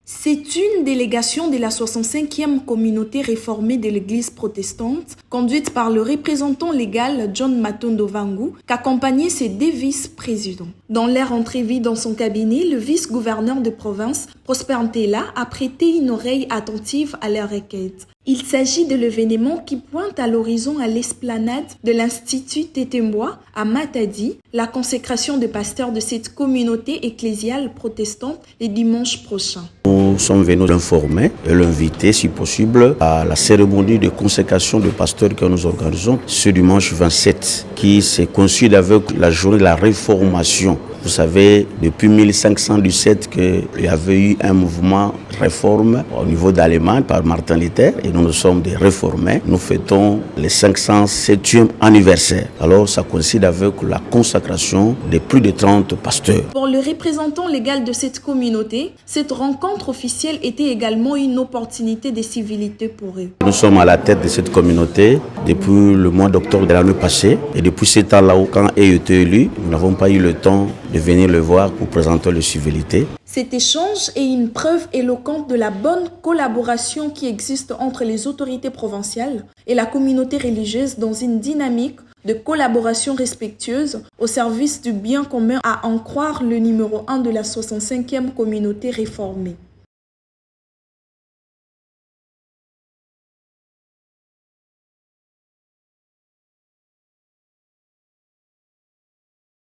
C'est une délégation de la 65e communauté réformée de l'Église protestante, conduite par le représentant légal John Matondo Vangu, qu'accompagnaient ses deux vice-présidents. Dans leur entrevue dans son cabinet, le vice-gouverneur de province, Prosper Ntela, a prêté une oreille attentive à leurs requêtes. Il s'agit de l'événement qui pointe à l'horizon à l'esplanade de l'Institut Tétémbois à Matadi, la consécration de pasteurs de cette communauté ecclésiale protestante les dimanches prochains. Nous sommes venus l'informer et l'inviter, si possible, à la cérémonie de consécration de pasteurs que nous organisons ce dimanche 27, qui s'est coïncide avec la journée de la réformation. Vous savez, depuis 1517 qu'il y avait eu un mouvement réforme au niveau d'Allemagne par Martin Luther et nous sommes des réformés. Nous fêtons le 507e anniversaire. Alors ça coïncide avec la consacration de plus de 30 pasteurs. Pour le représentant légal de cette communauté, cette rencontre officielle était également une opportunité de civilité pour eux. Nous sommes à la tête de cette communauté depuis le mois d'octobre de l'année passée et depuis ce temps-là, quand il a été élu, nous n'avons pas eu le temps de venir le voir pour présenter les civilités. Cet échange est une preuve éloquente de la bonne collaboration qui existe entre les autorités provinciales et la communauté religieuse dans une dynamique de collaboration respectueuse au service du bien commun, à en croire le numéro 1 de la 65e communauté réformée.